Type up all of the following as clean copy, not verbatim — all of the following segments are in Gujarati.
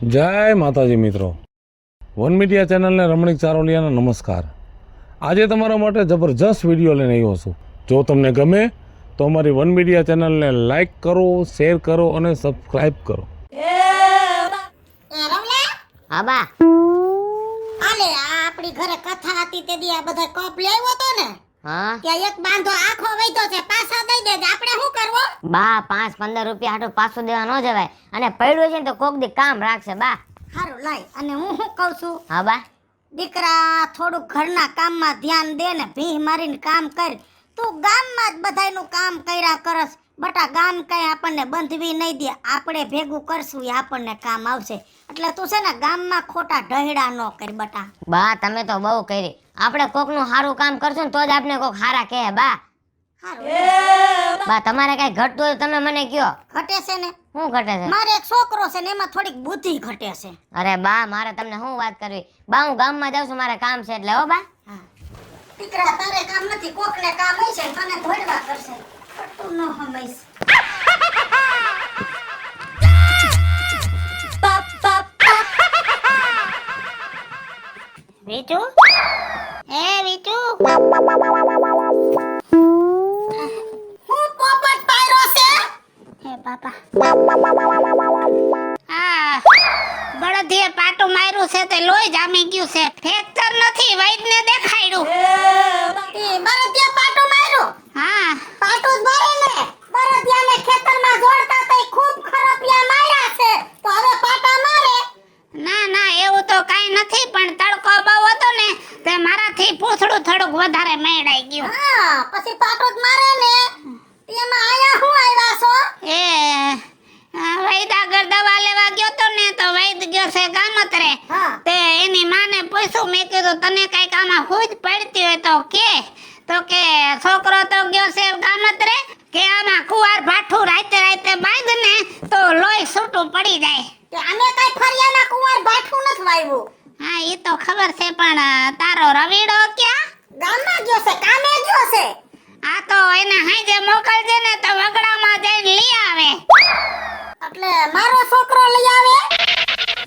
જય માતાજી મિત્રો, વન મીડિયા ચેનલને રમણીક ચારોલિયાના નમસ્કાર। આજે તમારા માટે જબરજસ્ત વિડીયો લઈને આવ્યો છું। જો તમને ગમે તો અમારી વન મીડિયા ચેનલને લાઈક કરો, શેર કરો અને સબસ્ક્રાઈબ કરો। હા બા, આલે આપણી ઘરે કથા હતી તે દી આ બધા કપ લેવો તો ને, હા ત્યાં એક બાંધો આખો વઈતો છે, પાછા દઈ દેજે। આપણે શું કરવો? બા 5-15 રૂપિયા હાટુ પાછું દેવા ન જવાય, અને પડ્યું છે ને તો કોક દી કામ રાખશે બા। હારું લાય, અને હું શું કહું છું, હા બા, દીકરા થોડું ઘરના કામમાં ધ્યાન દે ને, ભીહ મારીને કામ કર। તું ગામમાં જ બધાયનું કામ કર્યા કરસ બટા, ગામ કઈ આપણને બંધવી નહીં દે, આપણે ભેગું કરશું એ આપણને કામ આવશે। એટલે તું છે ને ગામમાં ખોટા ઢહેડા ન કર બટા। બા તમે તો બહુ કરી, આપણે કોકનું સારું કામ કરશું ને તો જ આપણે કોક સારા કહે બા। હારું બા તમારે કઈ ઘટતું હોય તો તમે મને કયો। ઘટે છે ને, શું ઘટે છે? મારે એક છોકરો છે ને એમાં થોડીક બુદ્ધિ ઘટે છે। અરે બા મારે તમને શું વાત કરવી બા, હું ગામમાં જાઉં છું, મારે કામ છે એટલે હો બા। હા દીકરા તારે કામ નથી, કોકને કામ હશે ને તને ધોડવા કરશે, ખોટું ન હમઈશ। વીચુ, એ વીચુ, હું પોપટ પાયરો છે? હે બાપા, આ બળદીએ પાટું માર્યું છે તે લોહી જામી ગયું છે, ફ્રેક્ચર નથી, વૈદ્યને દેખાડ્યું। એ બળદિયા પાટું માર્યું? હા પાટું જ મારે ને, બળદિયાને ખેતરમાં જોડતા તઈ ખૂબ ખરાપિયા માર્યા છે, તો હવે પાટા મારે? ના ના એવું તો કાઈ નથી, પણ તડકો બહુ હતો ને તે મારાથી પૂંછડું થોડુંક વધારે મેળાઈ ગયું। હા પછી પાટું જ મારે ને, એમાં આયા હું આવ્યા છો? એ વૈદ આગળ દવા લેવા ગયો તો ને, તો વૈદ ગયો છે ગામતરે, હા તે એની માને પૂછ્યું, મેં કીધું તને કઈક આમાં હુજ પડતી હોય તો કે છોકરો તો ગયો છે ગામતરે, કે આમાં કુવાર ભાઠું રાતે રાતે બાંધ ને તો લોહી છૂટું પડી જાય। કે આને કઈ ફરિયાના કુંવર બાઠું નથી વાવ્યું? હા એ તો ખબર છે, પણ તારો રવીડો ક્યાં? ગામમાં ગયો છે, કામે ગયો છે। આ તો એને હાજે મોકલજે ને તો વગડામાં જઈને લઈ આવે। એટલે મારો છોકરો લઈ આવે?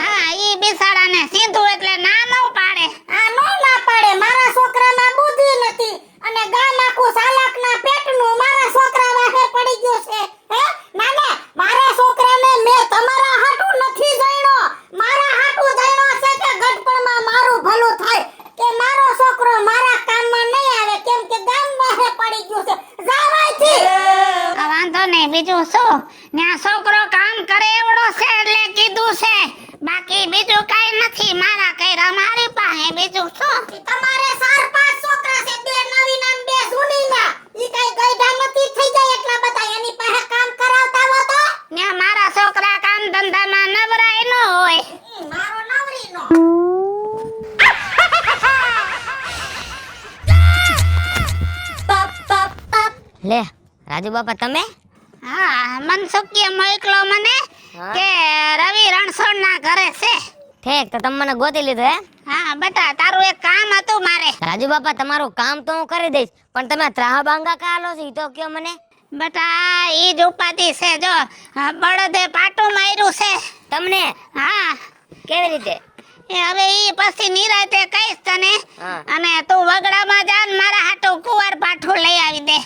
હા ઈ બિસાડાને સીધું એટલે ના ન પાડે। આ નો ના પાડે, મારા છોકરામાં બુદ્ધિ નથી, અને ગામ આખું સાલકના પેટનું મારા છોકરા વાહે પડી ગયું છે। હે નાને, મારા છોકરાને મેં તમારા હાટુ નથી જાણ્યો, મારા હાટુ જાણ્યો છે કે ગઢપણમાં મારું ભલું થાય, કે મારો છોકરો મારા કામમાં નહીં આવે, કેમ કે ગામ વાહે પડી ગયું છે। જાવાયથી આ વાંધો નહીં, બીજું શું, ન્યા છોકરો કામ કરે એવડો છે એટલે કીધું છે, બાકી બીજું કાઈ નથી મારા કઈરા મારી પાસે, બીજું શું। તમારે 4-5 છોકરા છે, 2 નવીના ને 2 જૂનીના, ઈ કઈ ગઈઢા નથી થઈ જાય એટલા બધા, એની પાસે કામ કરાવતા હો તો? ન્યા મારા છોકરા કામ ધંધામાં નવરાય ન હોય। મારો નવરીનો લે રાજુ બાપા તમે? હા મનસુખીએ મોકલો મને કે રવિ રણછોડ ના ઘરે છે। ઠીક, તો તમે મને ગોતી લીધો હે? હા બેટા, તારું એક કામ હતું મારે। રાજુ બાપા તમારું કામ તો હું કરી દઈશ, પણ તમે ત્રાહ બાંગા કાલો છો ઈ તો કયો મને। બેટા ઈ જ ઉપાધિ છે, જો બળદે પાટું માર્યું છે તમને। હા કેવી રીતે? એ હવે ઈ પછી નિરાતે કહીશ તને, અને તું વગડામાં જા ને મારા હાટુ કુંવર પાઠું લઈ આવી દે।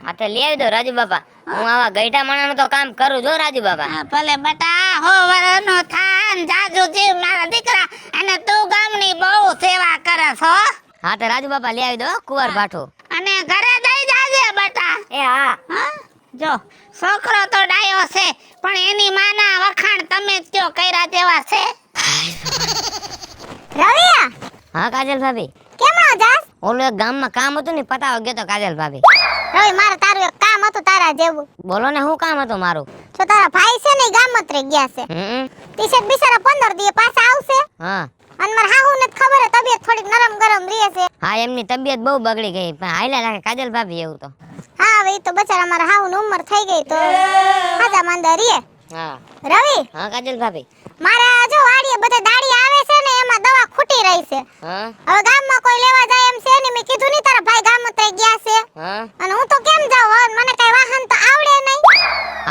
હા તો લઈ આવી દો રાજુ બાપા, હું આવા ગઈઢા માણાનું તો કામ કરું જો રાજુ બાપા। હા ભલે બેટા, હો વરનો થાન જાજુ જીવ મારા દીકરા, અને તું ગામની બહુ સેવા કરસ હો। હા તો રાજુ બાપા લઈ આવી દો કુંવર પાઠું, અને ઘરે દઈ જાજે બેટા। એ હા જો છોકરો તો ડાયો છે, પણ એની માના વખાણ તમે જ કયો કર્યા જેવા છે। રવિયા હા કાજલ ભાભી, કેમનો જાસ? ઓલું એક ગામમાં કામ હતું ને પતાવ ગયો તો કાજલ ભાભી। રવિ મારે તારું એક કામ હતું તારા જેવું। બોલો ને શું કામ હતું મારું? જો તારા ભાઈ છે ને ગામત્રે ગયા છે, ટી-શર્ટ બિચારા 15 દિવસ પાછા આવશે, હા અને માર હાહુને જ ખબર હે તબિયત થોડીક નરમ ગરમ રહે છે। હા એમની તબિયત બહુ બગડી ગઈ, પણ હાલ્યા લાગે કાજલ ભાભી એવું તો। હા હવે ઈ તો બચારા મારા હાહુની ઉંમર થઈ ગઈ તો હાજા માંદા રીએ। હા રવિ હા કાજલ ભાભી, મારા જો વાડીએ બધે દાડી આવે છે ને, એમાં દવા ખૂટી રહી છે। હા હવે ગામમાં કોઈ લેવા જાય એમ છે ને, મેં કીધું નહીં તારા ભાઈ ગામત્રે ગયા છે, હા અને હું તો કેમ જાઉં, હવે મને કઈ વાહન તો આવડે નહીં।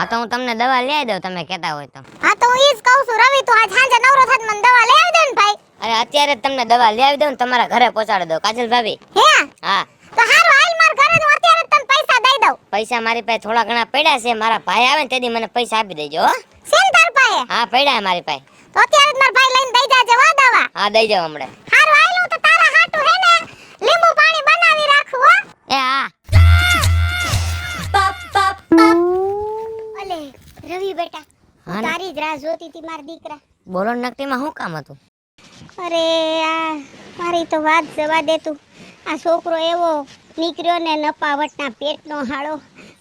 હા તો હું તમને દવા લઈ આવી દઉં તમે કહેતા હોય તો. હા તો હું ઈ જ કહું છું રવિ તું આજ સાંજે નવરો થાત મને દવા લઈ આવી દે ને ભાઈ. અરે અત્યારે જ તમને દવા લઈ આવી દઉં ને તમારા ઘરે પહોંચાડી દઉં કાજલ ભાભી. હે હા તો હારું હાલ માર ઘરે હું અત્યારે જ તને પૈસા દઈ દઉં. પૈસા મારી પાસે થોડા ઘણા પડ્યા છે, મારા ભાઈ આવે ને તેથી મને પૈસા આપી દેજો હો. સેન તાર પાસે હા પડ્યા છે મારી પાસે. તો અત્યારે જ માર ભાઈ લઈને દઈ જાજે હો દવા. હા દઈ જાવ હમણાં. હારું હાલ હું તો તારા હાટુ હે ને લીંબુ પાણી બનાવી રાખું હો. એ હા. અલે રવિ બેટા હા ને? તારી જ રાહ જોતી હતી મારા દીકરા. બોલો ને નકટીમાં શું કામ હતું? અરે આ મારી તો વાત જવા દે તું. આ છોકરો એવો નીકળ્યો ને નપાવટના પેટનો હાળો.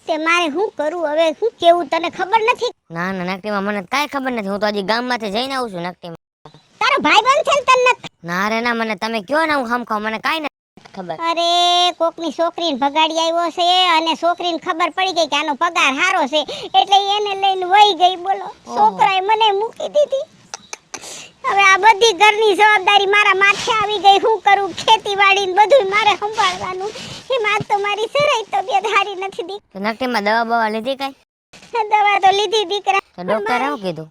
તે મારે શું કરું હવે, શું કેવું તને ખબર નથી? ના ના નકટીમાં મને કાંઈ ખબર નથી. હું તો હજી ગામમાંથી જઈને આવું છું નકટીમાં. તારો ભાઈ બંધ છે ને તને નથી? ના રે ના, મને તમે કયો ને હું હમખાવ, મને કાંઈ નથી ખબર. અરે કોકની છોકરીને ભગાડી આવ્યો છે અને છોકરીને ખબર પડી ગઈ કે આનો પગાર સારો છે એટલે એને લઈને વહી ગઈ. બોલો છોકરાએ મને મૂકી દીધી. હવે આ બધી ઘરની જવાબદારી મારા માથે આવી ગઈ. શું કરું? ખેતીવાડી ને બધું મારે સંભાળવાનું. એમાં તો મારી જરાય તબિયત સારી નથી દી. તો નકટીમાં દવા બવા લીધી કાંઈ? દવા તો લીધી દીકરા. તો ડોક્ટરે શું કીધું?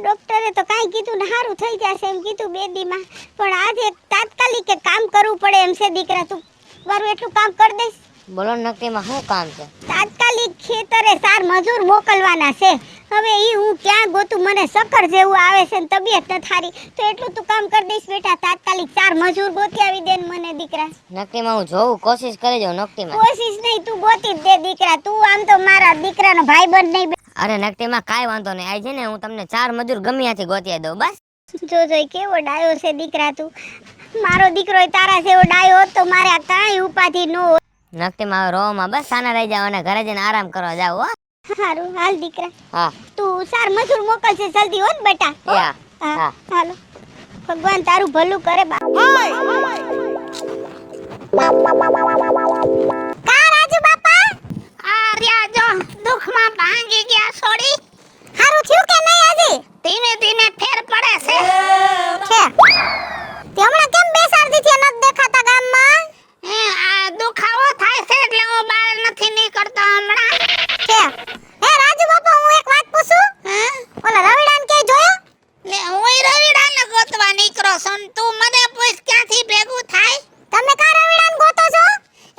ડોક્ટરે તો કાંઈ કીધું ને સારું થઈ જશે એમ કીધું 2 દીમાં. પણ આજે તાત્કાલિક કે કામ કરવું પડે એમ છે દીકરા. તું મારું એટલું કામ કરી દઈશ? બોલો ને નકટીમાં શું કામ છે? તાત્કાલિક ખેતરે 4 મજૂર મોકલવાના છે. હવે ઈ હું ક્યાં ગોતું? મને શક્કર જેવું આવે છે ને તબિયત ન થારી. તો એટલું તું કામ કરી દઈશ બેટા? તાત્કાલિક 4 મજૂર ગોતી આવી દે ને મને દીકરા. નકટીમાં હું જોઉં, કોશિશ કરી જાઉં નકટીમાં. કોશિશ નહીં, તું ગોતી જ દે દીકરા. તું આમ તો મારા દીકરાનો ભાઈબંધ નહીં. અરે નકટીમાં કાંઈ વાંધો નહીં. આઈ છે ને હું તમને 4 મજૂર ગમે ત્યાંથી ગોતી દઉં બસ. જોઈ કેવો ડાયો છે દીકરા તું. મારો દીકરો તારા જેવો ડાયો હોત તો મારે આ કાંઈ ઉપાધિ ન હોત. નકટીમાં હવે રોવામાં બસ સાના રહી જાવ અને ઘરે જઈને આરામ કરવા જાવ હો. સારું હાલ દીકરા. હા તું 4 મજૂર મોકલશે જલ્દી હો ને બેટા. એ હા. હા હા. હાલો. ભગવાન તારું ભલું કરે બા. કા રાજુ બાપા? આ રહ્યા જો દુખમાં ભાંગી ગયા છોડી. હારું થયું કે નહીં આજે? ધીમે ધીમે ફેર પડે છે. છે તે હમણાં કેમ બેસાડતી છે? નથી દેખાતા ગામમાં? આ દુખાવો થાય છે એટલે હું બહાર નથી નીકળતો હમણાં. છે હે રાજુ બાપા હું એક વાત પૂછું? ઓલા રવિડાન કે જોયો? લે હું રવિડાને ગોતવા નીકળો છું ને તું મને પૂછ ક્યાંથી ભેગું થાય? તમે કા રવિડાન ગોતો છો?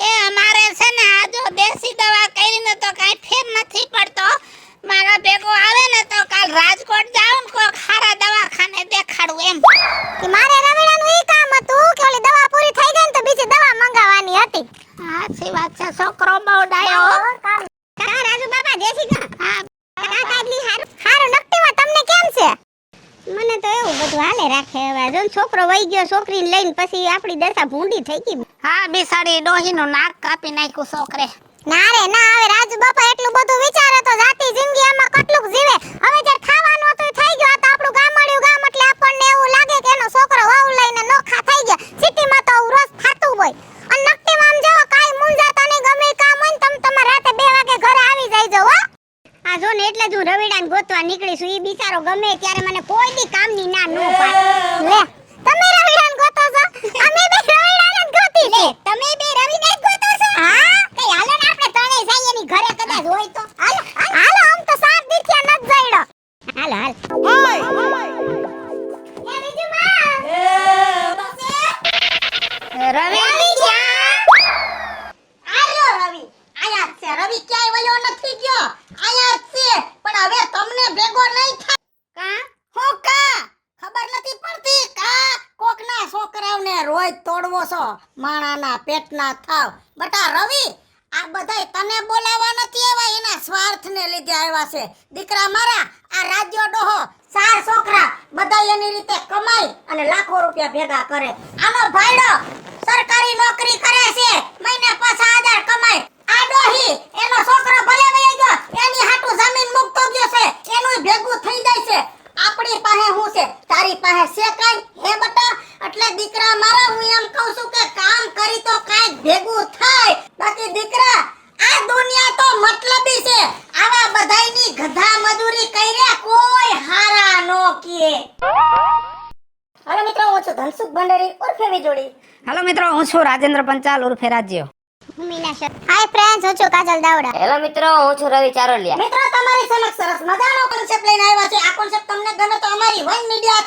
એ અમારે છે ને આ જો દેશી દવા કરીને તો કાંઈ ફેર નથી પડતો. મારા ભેગો આવે ને તો કાલ રાજકોટ જાઉં ને કોક ખારા દવાખાને દેખાડું એમ. કે મારે રવિડાનું ઈ કામ હતું કે ઓલી દવા પૂરી થઈ ગઈ ને તો બીજી દવા મંગાવવાની હતી. સાચી વાત છે, છોકરો બહુ ડાયો. કા રાજુ બાપા દેશી કા? હા કા કાઢલી હારું નકટીમાં તમને કેમ છે? મને તો એવું બધું હાલે રાખે. હવે જો ને છોકરો વઈ ગયો, છોકરીને લઈને પછી આપણી દશા ભૂંડી થઈ ગઈ. હા બિસાડી ડોહીનું નાક કાપી નાખ્યું છોકરે. ના રે ના, હવે રાજુ બાપા એટલું બધું વિચારે તો જાતી જિંદગી આમાં કેટલું જીવે. હવે જ્યારે ખાવાનું હતું થઈ ગયું તો આપણું ગામડિયું ગામ એટલે આપણને એવું લાગે કે એનો છોકરો વાવ લઈને નોખા થઈ ગયા. સિટીમાં તો આવું રોજ થાતું હોય. અને નકટીમાં આમ જેવો કાઈ મૂંઝાતા નહીં, ગમે ઈ કામ હોય ને તમે તમારે રાતે 2 વાગે ઘરે આવી જાયજો હો. આ જો ને એટલે જ હું રવિડાને ગોતવા નીકળી છું. ઈ બિચારો ગમે ત્યારે મને કોઈ દી કામની ના ન પાડે. લે તમે રવિડાને ગોતો છો? અમે બે રવિડાને જ ગોતી છે. તમે બે રવિડાને ગોતો છો? હા કઈ હાલો ને આપણે ત્રણે જઈએ એની ઘરે કદાચ હોય તો. હાલો હાલો આમ તો 7 દીથિયા નત જઈડો. હાલો હાલ. એ બીજું માં રવિ આયો રવિ. આયા જ છે. રવિ ક્યાંય વયો નથી ગયો. આયા જ છે. પણ હવે તમને ભેગો નહીં થાય. કા હું કા ખબર નથી પડતી? કા કોકના છોકરાઓને રોજ તોડવો છો, માણાના પેટના થાવ. બટા રવિ આ બધાય તને બોલાવવા નથી આવ્યા, એના સ્વાર્થને લીધે આવ્યા છે. દીકરા મારા આ રાજ્યો ડોહો 4 છોકરા બધા એની રીતે કમાઈ અને લાખો રૂપિયા ભેગા કરે. આનો ભાઈડો સરકારી નોકરી કરે છે, મહિને 5000 કમાય. આ ડોહી એનો છોકરો ભલે વઈ ગયો, એની હાટુ જમીન મુકતો ગયો છે, એનું ભેગું થઈ જાય છે. આપણી પાસે શું છે? તારી પાસે છે કાઈ? હે બટા એટલે દીકરા મારા હું એમ કહું છું કે કામ કરી તો કાઈ ભેગું થાય. બાકી દીકરા આ દુનિયા તો મતલબી છે. આવા બધાયની ગધા મજૂરી કર્યા કોઈ હારા નો કીએ. હાલો મિત્રો હું છું ધનસુખ ભંડારી ઉર્ફે વિજોડી. હાલો મિત્રો હું છું રાજેન્દ્ર પંચાલ ઉર્ફે રાજ્યો. હાય ફ્રેન્ડ્સ, હું છું કાજલ દાવડા. હેલો મિત્રો, હું છું રવિ ચારોલિયા. મિત્રો તમારી સમક્ષ સરસ મજાનો કોન્સેપ્ટ લઈને આવ્યા છે. આ કોન્સેપ્ટ તમને ગમે તો અમારી વન મીડિયા